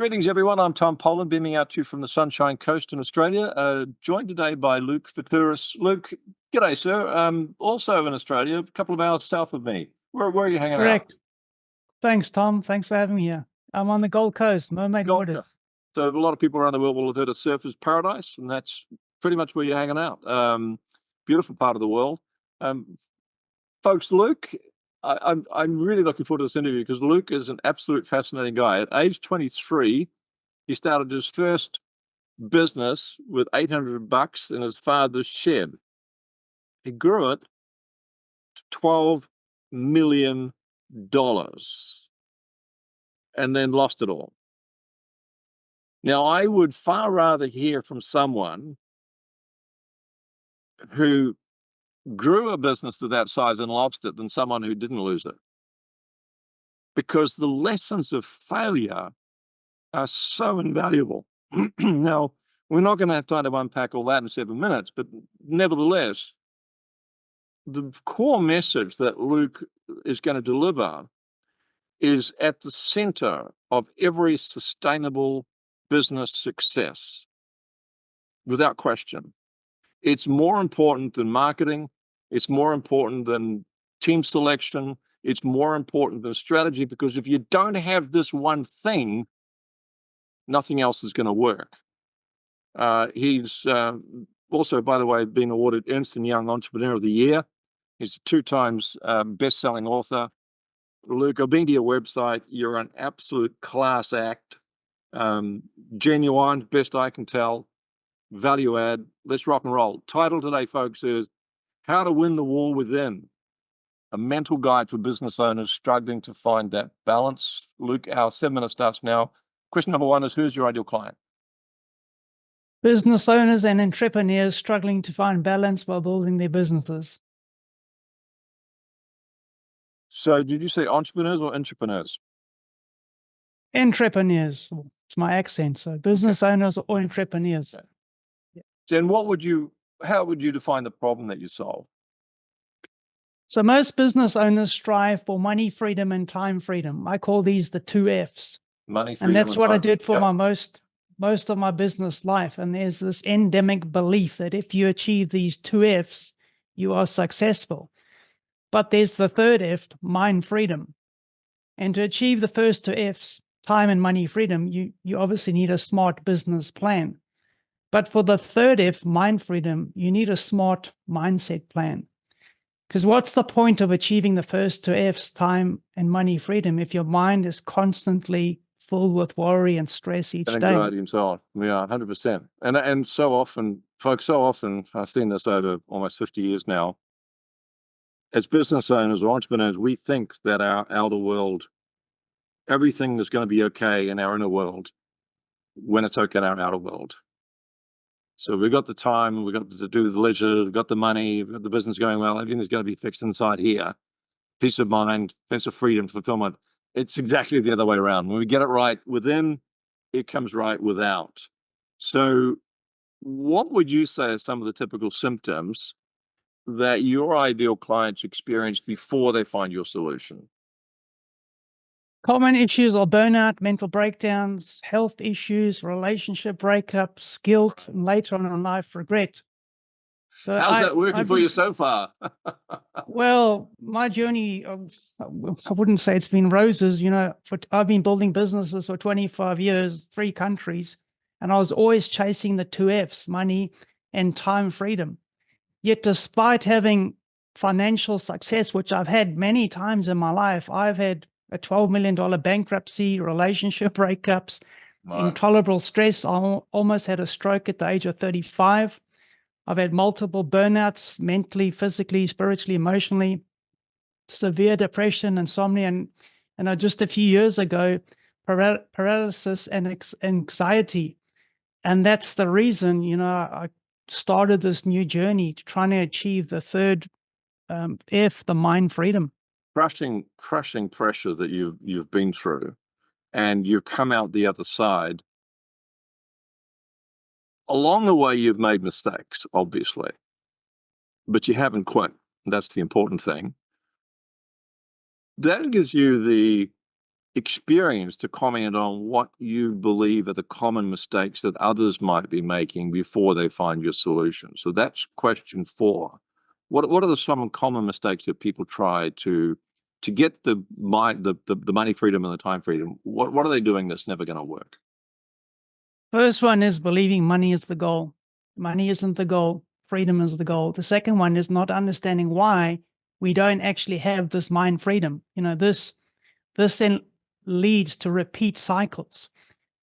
Greetings, everyone. I'm Tom Poland, beaming out to you from the Sunshine Coast in Australia. Joined today by Luke Fatooros. Luke, g'day, sir. Also in Australia, a couple of hours south of me. Where are you hanging out? Correct. Thanks, Tom. Thanks for having me here. I'm on the Gold Coast, Mermaid Gold Waters. Coast. So a lot of people around the world will have heard of Surfers Paradise, and that's pretty much where you're hanging out. Beautiful part of the world. Folks, Luke, I'm really looking forward to this interview because Luke is an absolute fascinating guy. At age 23, he started his first business with $800 in his father's shed. He grew it to $12 million and then lost it all. Now, I would far rather hear from someone who grew a business to that size and lost it than someone who didn't lose it. Because the lessons of failure are so invaluable. Now, we're not going to have time to unpack all that in 7 minutes, but nevertheless, the core message that Luke is going to deliver is at the center of every sustainable business success, without question. It's more important than marketing. It's more important than team selection. It's more important than strategy, because if you don't have this one thing, nothing else is going to work. He's also, by the way, been awarded Ernst & Young Entrepreneur of the Year. He's a 2 times best-selling author. Luke, I've been to your website. You're an absolute class act. Genuine, best I can tell. Value add. Let's rock and roll. Title today, folks, is How to Win the War Within, a mental guide for business owners struggling to find that balance. Luke, our 7 minutes starts now. Question number 1 is, who's your ideal client? Business owners and entrepreneurs struggling to find balance while building their businesses. So did you say entrepreneurs or entrepreneurs? Entrepreneurs. It's my accent. So business owners or entrepreneurs. Okay. Then how would you define the problem that you solve? So most business owners strive for money freedom and time freedom. I call these the 2 Fs. Money, freedom, And that's what I time. did for Yep. my most of my business life. And there's this endemic belief that if you achieve these 2 Fs, you are successful. But there's the 3rd F, mind freedom. And to achieve the first 2 Fs, time and money freedom, you obviously need a smart business plan. But for the 3rd F, mind freedom, you need a smart mindset plan. Because what's the point of achieving the first 2 Fs, time and money freedom, if your mind is constantly full with worry and stress each And day? anxiety and so on. Yeah, 100%. And so often, folks, I've seen this over almost 50 years now. As business owners or entrepreneurs, we think that our outer world, everything is going to be okay in our inner world when it's okay in our outer world. So we've got the time, we've got to do the leisure, we've got the money, we've got the business going well, everything's going to be fixed inside here. Peace of mind, sense of freedom, fulfillment. It's exactly the other way around. When we get it right within, it comes right without. So what would you say are some of the typical symptoms that your ideal clients experience before they find your solution? Common issues are burnout, mental breakdowns, health issues, relationship breakups, guilt, and later on in life, regret. So How's that working for you so far? Well, my journey, I wouldn't say it's been roses. I've been building businesses for 25 years, 3 countries, and I was always chasing the 2 Fs, money and time freedom. Yet despite having financial success, which I've had many times in my life, I've had a $12 million bankruptcy, relationship breakups, intolerable stress. I almost had a stroke at the age of 35. I've had multiple burnouts, mentally, physically, spiritually, emotionally, severe depression, insomnia, and just a few years ago, paralysis and anxiety. And that's the reason, I started this new journey trying to achieve the 3rd F, the mind freedom. Crushing pressure that you've been through, and you've come out the other side. Along the way, you've made mistakes, obviously, but you haven't quit. That's the important thing. That gives you the experience to comment on what you believe are the common mistakes that others might be making before they find your solution. So that's question 4. What are some common mistakes that people try to get the money freedom and the time freedom? What are they doing that's never going to work? First one is believing money is the goal. Money isn't the goal. Freedom is the goal. The second one is not understanding why we don't actually have this mind freedom. This then leads to repeat cycles.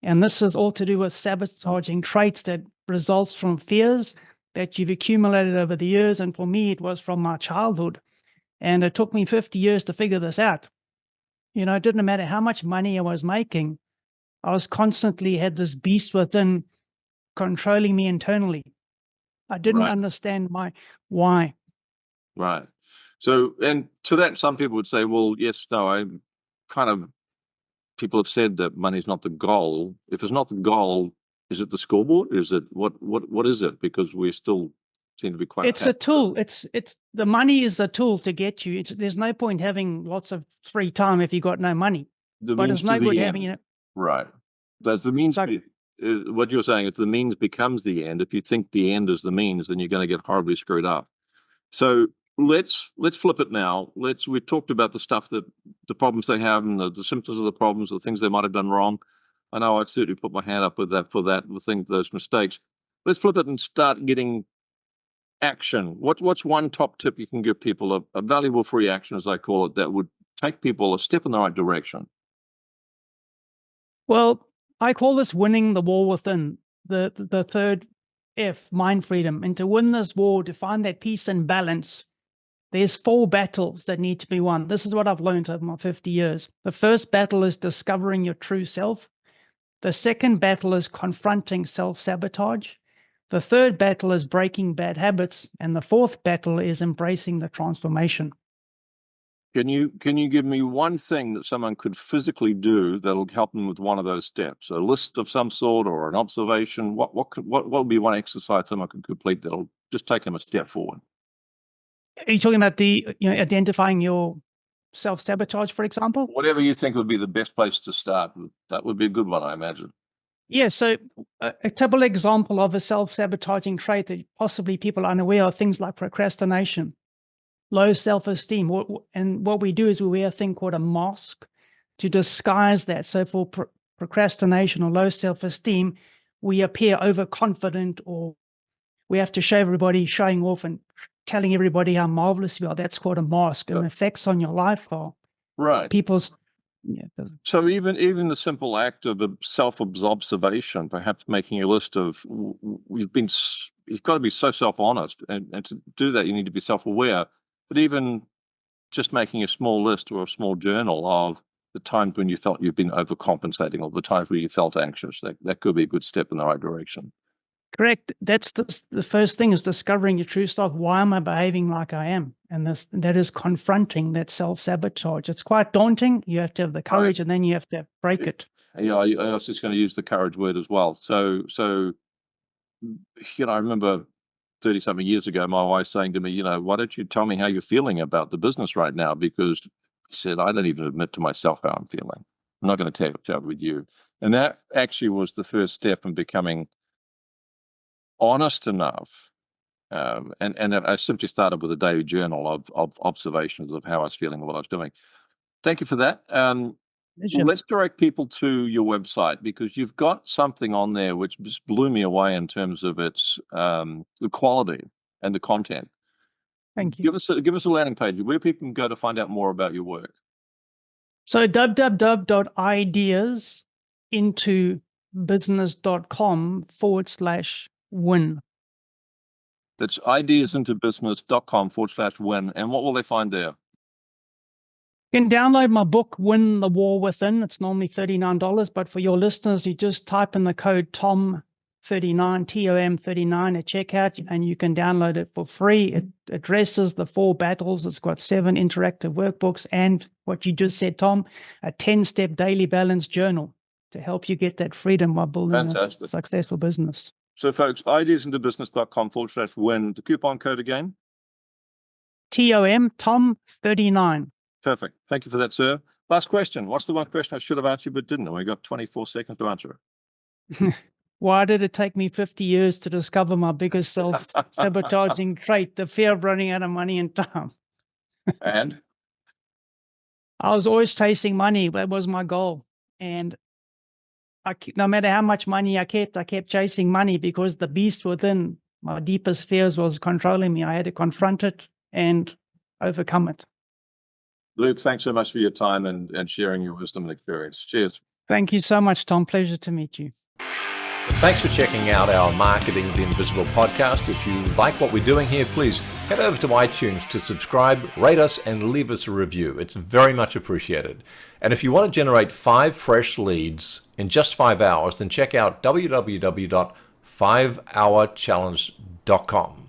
And this is all to do with sabotaging traits that results from fears that you've accumulated over the years. And for me, it was from my childhood. And it took me 50 years to figure this out. It didn't matter how much money I was making. I was constantly had this beast within controlling me internally. I didn't understand my why. Right. So, and to that, some people would say, well, yes, no, people have said that money is not the goal. If it's not the goal, is it the scoreboard? Is it what is it? Because we still seem to be quite. It's a tool. It's the money is a tool to get you. There's no point having lots of free time if you got no money. But it's no good having Right. That's the means. What you're saying is the means becomes the end. If you think the end is the means, then you're going to get horribly screwed up. So let's flip it now. We talked about the stuff that the problems they have and the symptoms of the problems, the things they might have done wrong. I know I'd certainly put my hand up with that with those mistakes. Let's flip it and start getting action. What's one top tip you can give people, a valuable free action, as I call it, that would take people a step in the right direction? Well, I call this winning the war within, the third F, mind freedom. And to win this war, to find that peace and balance, there's 4 battles that need to be won. This is what I've learned over my 50 years. The first battle is discovering your true self. The second battle is confronting self-sabotage. The third battle is breaking bad habits. And the fourth battle is embracing the transformation. Can you give me one thing that someone could physically do that'll help them with one of those steps? A list of some sort or an observation? What would be one exercise someone could complete that'll just take them a step forward? Are you talking about identifying your self-sabotage, for example? Whatever you think would be the best place to start. That would be a good one, I imagine. Yeah, so a typical example of a self-sabotaging trait that possibly people are unaware of, things like procrastination, low self-esteem. And what we do is we wear a thing called a mask to disguise that. So for procrastination or low self-esteem, we appear overconfident, or we have to show everybody, showing off and telling everybody how marvelous we are. That's called a mask. And effects on your life are people's. Yeah. So even the simple act of self-observation, perhaps making a list of, you've got to be so self-honest, and to do that you need to be self-aware. But even just making a small list or a small journal of the times when you felt you've been overcompensating, or the times where you felt anxious, that could be a good step in the right direction. Correct. That's the first thing, is discovering your true self. Why am I behaving like I am? And that is confronting that self-sabotage. It's quite daunting. You have to have the courage, and then you have to break it. Yeah, I was just going to use the courage word as well. So I remember 30-something years ago, my wife saying to me, why don't you tell me how you're feeling about the business right now? Because she said, I don't even admit to myself how I'm feeling. I'm not going to tell with you. And that actually was the first step in becoming honest enough. And I simply started with a daily journal of observations of how I was feeling and what I was doing. Thank you for that. Let's direct people to your website, because you've got something on there which just blew me away in terms of its the quality and the content. Thank you. Give us a landing page where people can go to find out more about your work. So www.ideasintobusiness.com/win. That's ideasintobusiness.com/win. And what will they find there? You can download my book, Win the War Within. It's normally $39, but for your listeners, you just type in the code TOM39, TOM39 at checkout, and you can download it for free. It addresses the 4 battles. It's got 7 interactive workbooks, and what you just said, Tom, a 10-step daily balance journal to help you get that freedom while building a successful business. So folks, ideasintobusiness.com/win. The coupon code again? TOM39. Perfect. Thank you for that, sir. Last question. What's the one question I should have answered but didn't? And we got 24 seconds to answer it. Why did it take me 50 years to discover my biggest self-sabotaging trait, the fear of running out of money and time? And I was always chasing money. That was my goal. And no matter how much money I kept chasing money because the beast within my deepest fears was controlling me. I had to confront it and overcome it. Luke, thanks so much for your time and sharing your wisdom and experience. Cheers. Thank you so much, Tom. Pleasure to meet you. Thanks for checking out our Marketing the Invisible podcast. If you like what we're doing here, please head over to iTunes to subscribe, rate us, and leave us a review. It's very much appreciated. And if you want to generate 5 fresh leads in just 5 hours, then check out www.5hourchallenge.com.